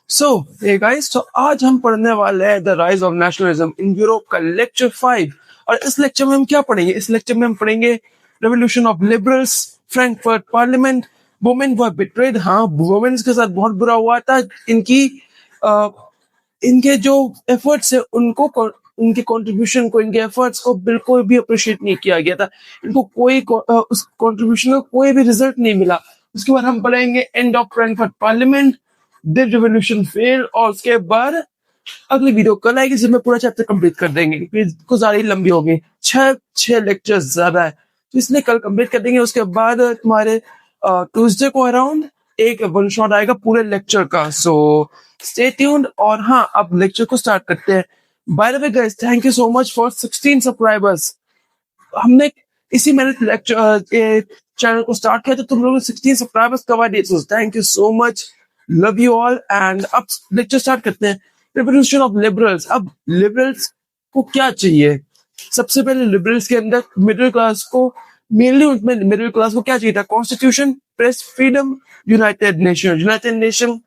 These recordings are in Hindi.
सो हे गाइस, तो आज हम पढ़ने वाले हैं the rise of nationalism in Europe का लेक्चर 5। और इस लेक्चर में हम क्या पढ़ेंगे? इस लेक्चर में हम पढ़ेंगे revolution of liberals, Frankfurt parliament, women were betrayed. हाँ, वुमेन्स के साथ बहुत बुरा हुआ था। इनके जो एफर्ट्स है उनके कंट्रीब्यूशन को, इनके एफर्ट्स को बिल्कुल भी अप्रिशिएट नहीं किया गया था। इनको उस कंट्रीब्यूशन का कोई भी रिजल्ट नहीं मिला। उसके बाद हम पढ़ेंगे end of Frankfurt parliament, this revolution fail. और उसके बाद अगली वीडियो कल आएगी जिसमें पूरा चैप्टर कंप्लीट कर देंगे क्योंकि कुछ ज्यादा ही लंबी होगी, छह लेक्चर्स ज्यादा है, तो इसलिए कल कंप्लीट कर देंगे। उसके बाद तुम्हारे ट्यूसडे को अराउंड एक वन शॉट आएगा पूरे लेक्चर का। So stay tuned. और हाँ, अब लेक्चर को स्टार्ट करते हैं। By the way guys, thank you so much for 16 subscribers. हमने इसी महीने लेक्चर चैनल को स्टार्ट किया तो तुम लोगों ने 16 सब्सक्राइबर्स करवा दिए, so thank you so much, love you all. And अब लेक्चर स्टार्ट करते हैं। Revolution of liberals. अब लिबरल्स को क्या चाहिए? सबसे पहले लिबरल्स के अंदर मिडिल क्लास को, मेनली उसमें मिडिल क्लास को क्या चाहिए था? Constitution, press freedom, United nation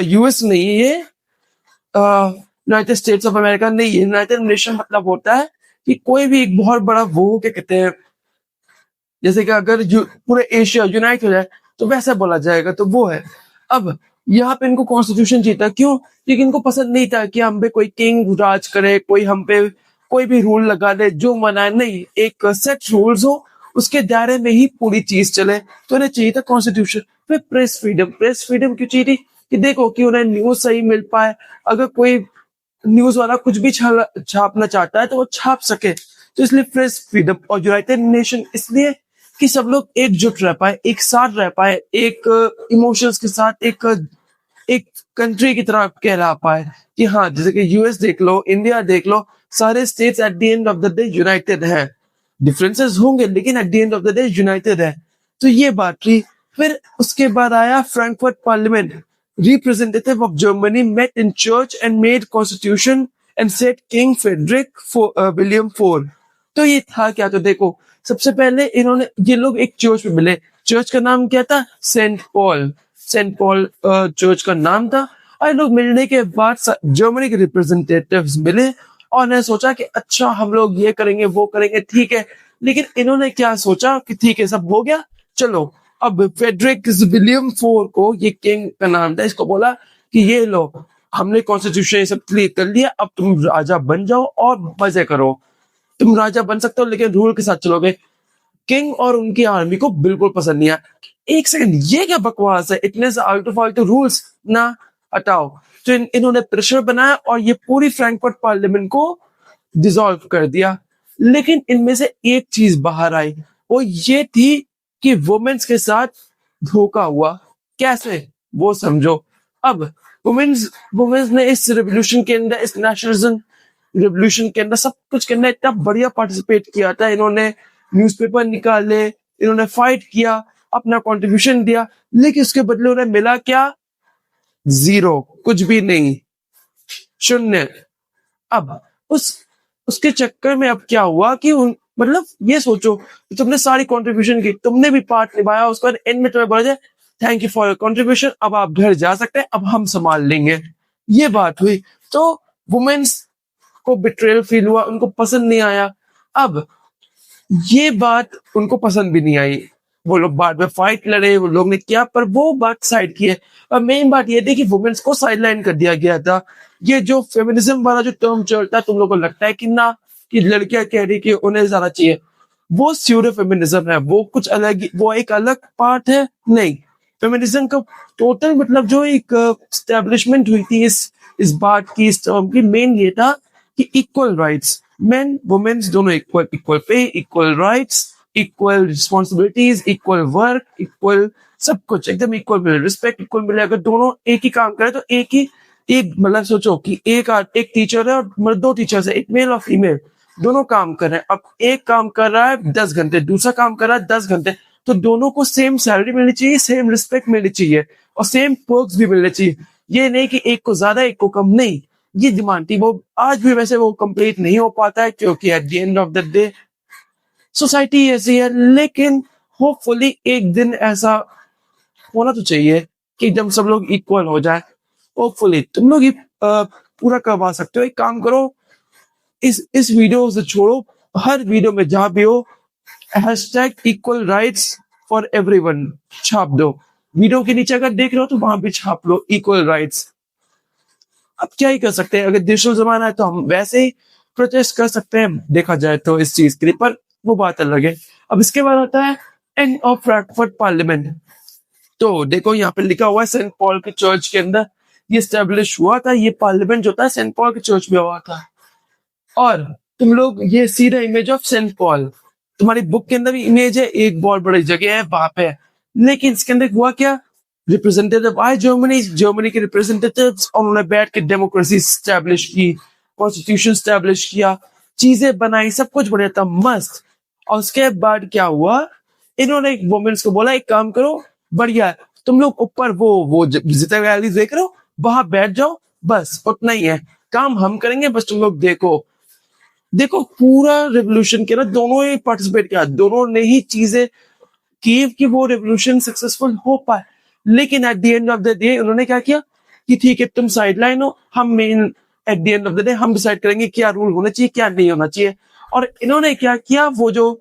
US नहीं है ये, यूनाइटेड स्टेट्स ऑफ अमेरिका नहीं है। यूनाइटेड नेशन मतलब होता है कि कोई भी एक बहुत बड़ा वो क्या कहते हैं, जैसे कि अगर पूरे एशिया यूनाइट हो जाए तो वैसा बोला जाएगा, तो वो है। अब यहाँ पे इनको कॉन्स्टिट्यूशन चाहिए था। क्यों? क्योंकि इनको पसंद नहीं था कि हम पे कोई किंग राज करे, कोई हम पे कोई भी रूल लगा दे जो मनाए। नहीं, एक सेट रूल्स हो, उसके दायरे में ही पूरी चीज चले, तो उन्हें चाहिए था कॉन्स्टिट्यूशन। फिर प्रेस फ्रीडम क्यों चाहिए थी? कि देखो कि उन्हें न्यूज सही मिल पाए। अगर कोई न्यूज वाला कुछ भी छापना चाहता है तो वो छाप सके, तो इसलिए प्रेस फ्रीडम। और यूनाइटेड नेशन इसलिए कि सब लोग एकजुट रह पाए, एक साथ रह पाए, एक इमोशंस के साथ, एक कंट्री की तरह कहला पाए कि हाँ, जैसे कि यूएस देख लो, इंडिया देख लो, सारे states at the end of the day United है। डिफरेंसेस होंगे लेकिन at the end of the day United है। तो ये बात थी। फिर उसके बाद आया Frankfurt parliament. Representative of Germany met in church and made constitution and set King Frederick William IV। तो ये था क्या? तो देखो, सबसे पहले इन्होंने, ये लोग एक चर्च में मिले। चर्च का नाम क्या था? सेंट पॉल चर्च का नाम था। और लोग मिलने के बाद जर्मनी के रिप्रेजेंटेटिव्स मिले और ने सोचा कि अच्छा, हम लोग ये करेंगे वो करेंगे, ठीक है। लेकिन इन्होंने क्या सोचा कि ठीक है, सब हो गया, चलो अब फेडरिक विलियम IV को, ये किंग का नाम था, इसको बोला कि ये लो, हमने कॉन्स्टिट्यूशन ये सब क्लियर कर लिया, अब तुम राजा बन जाओ और मजे करो। तुम राजा बन सकते हो लेकिन रूल के साथ चलोगे। किंग और उनकी आर्मी को बिल्कुल पसंद नहीं आया। एक सेकंड, ये क्या बकवास है? इतने से आल्टू फाल्टू रूल्स ना हटाओ। तो इन्होंने प्रेशर बनाया और ये पूरी फ्रैंकफर्ट पार्लियामेंट को डिसॉल्व कर दिया। लेकिन इनमें से एक चीज बाहर आई, वो ये थी कि वुमेन्स के साथ धोखा हुआ। कैसे? वो समझो। अब वुमेन्स ने इस रेवोल्यूशन के अंदर, इस नेशनलिज्म रेवोल्यूशन के अंदर, सब कुछ के अंदर इतना बढ़िया पार्टिसिपेट किया था। इन्होंने न्यूज़पेपर निकाले, इन्होंने फाइट किया, अपना कंट्रीब्यूशन दिया, लेकिन उसके बदले उन्हें मिला क्या? जीरो, कुछ भी नहीं, शून्य। अब उसके चक्कर में अब क्या हुआ कि मतलब ये सोचो, तुमने सारी कंट्रीब्यूशन की, तुमने भी पार्ट निभाया, उसके बाद एंड में तुम्हें बोला जाए thank you for your contribution, अब आप घर जा सकते हैं, अब हम संभाल लेंगे। ये बात हुई। तो वुमेन्स को बिट्रेयल फील हुआ, उनको पसंद नहीं आया। अब ये बात उनको पसंद भी नहीं आई। वो लोग बाद में फाइट लड़े, वो लोग ने किया, पर वो बात साइड की है। और मेन बात ये थी कि वुमेन्स को साइडलाइन कर दिया गया था। ये जो फेमिनिज्म वाला जो टर्म चलता है, तुम लोगों को लगता है कि ना, कि लड़कियां कह रही कि उन्हें ज्यादा चाहिए, वो स्यूडो फेमिनिज्म है, वो कुछ अलग, वो एक अलग पार्ट है। नहीं, फेमिनिज्म का टोटल मतलब जो एक एस्टेब्लिशमेंट हुई थी इस बात की, इस टर्म की, मेन ये था कि इक्वल राइट्स, मेन वुमेन्स दोनों equal pay, equal rights, equal responsibilities, equal work, equal सब कुछ एकदम इक्वल मिले, रिस्पेक्ट इक्वल मिले। अगर दोनों एक ही काम करें तो एक मतलब सोचो कि एक टीचर है और मतलब दो टीचर्स है, एक मेल और फीमेल, दोनों काम कर रहे हैं। अब एक काम कर रहा है 10 घंटे, दूसरा काम कर रहा है 10 घंटे, तो दोनों को सेम सैलरी मिलनी चाहिए, सेम रिस्पेक्ट मिलनी चाहिए और सेम पर्क्स भी मिलने चाहिए। ये नहीं कि एक को ज्यादा एक को कम, नहीं। ये डिमांड थी, वो आज भी वैसे वो कंप्लीट नहीं हो पाता है क्योंकि at the end of the day society ऐसी है। लेकिन होपफुली एक दिन ऐसा होना तो चाहिए कि जब सब लोग इक्वल हो जाए। होपफुली तुम लोग ये पूरा करवा सकते हो। एक काम करो, इस वीडियो से छोड़ो, हर वीडियो में जहां भी हो hashtag equal rights for everyone छाप दो। वीडियो के नीचे अगर देख रहे हो तो वहां भी छाप लो इक्वल राइट्स। अब क्या ही कर सकते हैं, अगर डिजिटल जमाना है तो हम वैसे ही प्रोटेस्ट कर सकते हैं देखा जाए तो इस चीज के लिए, पर वो बात अलग है। अब इसके बाद आता है एंड ऑफ फ्रैंकफर्ट पार्लियामेंट। तो देखो यहाँ पे लिखा हुआ है सेंट पॉल के चर्च के अंदर ये स्टैब्लिश हुआ था। ये पार्लियामेंट जो था सेंट पॉल के चर्च में हुआ था। और तुम लोग ये see the image of Saint Paul, तुम्हारी बुक के अंदर भी इमेज है, एक बहुत बड़ी जगह है वहां पे। लेकिन इसके अंदर हुआ क्या, रिप्रेजेंटेटिव आए जर्मनी के रिप्रेजेंटेटिव्स, और उन्होंने बैठ के डेमोक्रेसी स्टैब्लिश की, कॉन्स्टिट्यूशन स्टैब्लिश किया, चीजें बनाई, सब कुछ बढ़िया था, मस्त। और उसके बाद क्या हुआ, इन्होंने वुमेन्स को बोला एक काम करो, बढ़िया तुम लोग ऊपर वो जितना रैली देख रहे हो वहां बैठ जाओ, बस उतना ही है, काम हम करेंगे, बस तुम लोग देखो। देखो पूरा रेवोल्यूशन के ना दोनों ही पार्टिसिपेट किया, दोनों ने ही चीजें की कि वो रेवोल्यूशन सक्सेसफुल हो पाए। लेकिन at the end of the day उन्होंने क्या किया कि ठीक है तुम साइडलाइन हो, हम main at the end of the day हम डिसाइड करेंगे क्या रूल होना चाहिए क्या नहीं होना चाहिए। और इन्होंने क्या किया, वो जो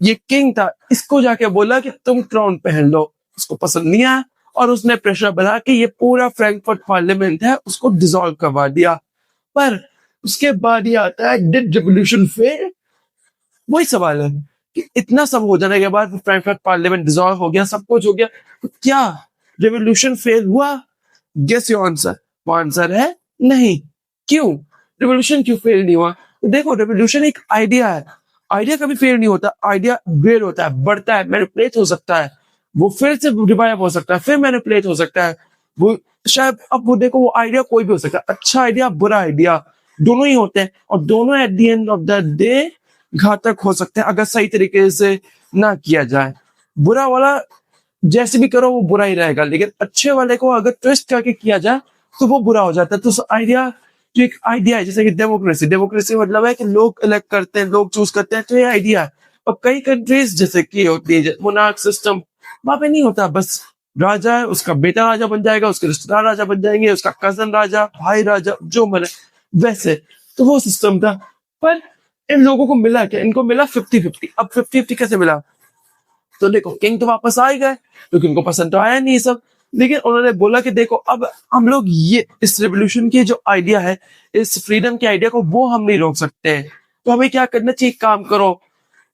ये किंग था इसको जाके बोला कि तुम क्राउन पहन लो, उसको पसंद नहीं आया और उसने प्रेशर बना के ये पूरा फ्रैंकफर्ट पार्लियामेंट है उसको डिसॉल्व करवा दिया। पर उसके बाद ये आता है डिड रेवोल्यूशन फेल। वही सवाल है कि इतना सब हो जाने के बाद फ्रैंकफर्ट पार्लियामेंट डिसॉल्व हो गया, सब कुछ हो गया, तो क्या रेवोल्यूशन फेल हुआ? Guess your answer. वो आंसर है नहीं। क्यों रेवोल्यूशन क्यों फेल नहीं हुआ? तो देखो रेवोल्यूशन एक आइडिया है, आइडिया कभी फेल नहीं होता, आइडिया ग्रेड होता है, बढ़ता है, मैनिपुलेट हो सकता है, वो फिर से रिवाइव हो सकता है, फिर मैनिपुलेट हो सकता है, वो शायद अब वो देखो वो आइडिया कोई भी हो सकता है, अच्छा आइडिया बुरा आइडिया दोनों ही होते हैं, और दोनों at the end of the day घातक हो सकते हैं अगर सही तरीके से ना किया जाए। बुरा वाला जैसे भी करो वो बुरा ही रहेगा, लेकिन अच्छे वाले को अगर ट्विस्ट करके किया जाए तो वो बुरा हो जाता है। तो आइडिया जो एक आइडिया है, जैसे कि डेमोक्रेसी मतलब है कि लोग इलेक्ट करते हैं, लोग चूज करते हैं, तो ये आइडिया है। और कई कंट्रीज जैसे कि होती है मोनार्क सिस्टम, वहां पे नहीं होता, बस राजा है, उसका बेटा राजा बन जाएगा, उसके रिश्तेदार राजा बन जाएंगे, उसका कजन राजा, भाई राजा, जो बने वैसे। तो वो सिस्टम था। पर इन लोगों को मिला क्या, इनको मिला 50-50। अब 50-50 कैसे मिला? तो देखो किंग तो वापस आ ही गए क्योंकि उनको पसंद तो आया नहीं सब, लेकिन उन्होंने बोला कि देखो अब हम लोग ये इस रेवोल्यूशन की जो आइडिया है, इस फ्रीडम के आइडिया को वो हम नहीं रोक सकते, तो हमें क्या करना चाहिए, काम करो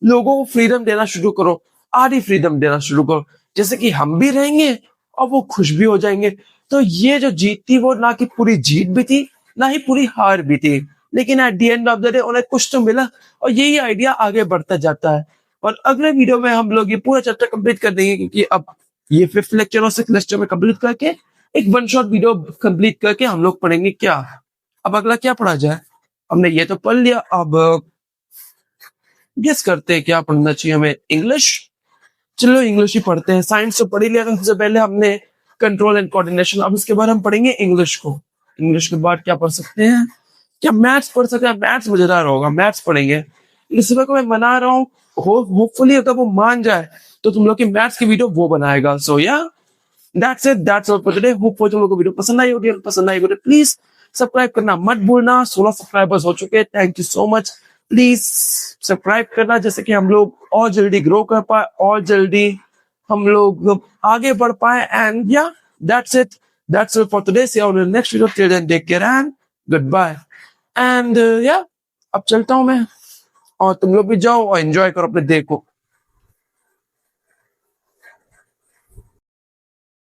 लोगों को फ्रीडम देना शुरू करो, आधी फ्रीडम देना शुरू करो, जैसे कि हम भी रहेंगे और वो खुश भी हो जाएंगे। तो ये जो जीत थी वो ना कि पूरी जीत भी थी ना ही पूरी हार भी थी, लेकिन at the end of the day उन्हें कुछ तो मिला, और यही आइडिया आगे बढ़ता जाता है। और अगले वीडियो में हम लोग ये पूरा चैप्टर कंप्लीट कर देंगे, क्योंकि अब ये 5th लेक्चर और 6th लेक्चर में कंप्लीट करके एक वन शॉट वीडियो कंप्लीट करके हम लोग पढ़ेंगे क्या, अब अगला क्या पढ़ा जाए। हमने ये तो पढ़ लिया, अब गेस करते हैं क्या पढ़ना चाहिए हमें। इंग्लिश, चलो इंग्लिश ही पढ़ते हैं। साइंस तो पढ़ ही लिया था सबसे पहले हमने, कंट्रोल एंड कोऑर्डिनेशन। अब इसके बाद हम पढ़ेंगे इंग्लिश को। इंग्लिश के बाद क्या पढ़ सकते हैं, क्या मैथ्स पढ़ सकते हैं? मैथ्स मजेदार होगा, मैथ्स पढ़ेंगे। इस समय को मैं मना रहा हूँ, होपफुली अगर वो मान जाए तो तुम लोग की मैथ्स की वीडियो वो बनाएगा। सो या that's it, that's all for today. Hope तुम लोग को वीडियो पसंद आई होगी, पसंद आई होगी प्लीज सब्सक्राइब करना मत भूलना। 16 सब्सक्राइबर्स हो चुके हैं, thank you so much. Please subscribe करना जैसे कि हम लोग और जल्दी ग्रो कर पाए, और जल्दी हम लोग आगे बढ़ पाए। एंड या that's it for today. See you on the next video. Till then, take care and goodbye. And yeah, अब चलता हूँ मैं, और तुम लोग भी जाओ और एंजॉय करो अपने डे को।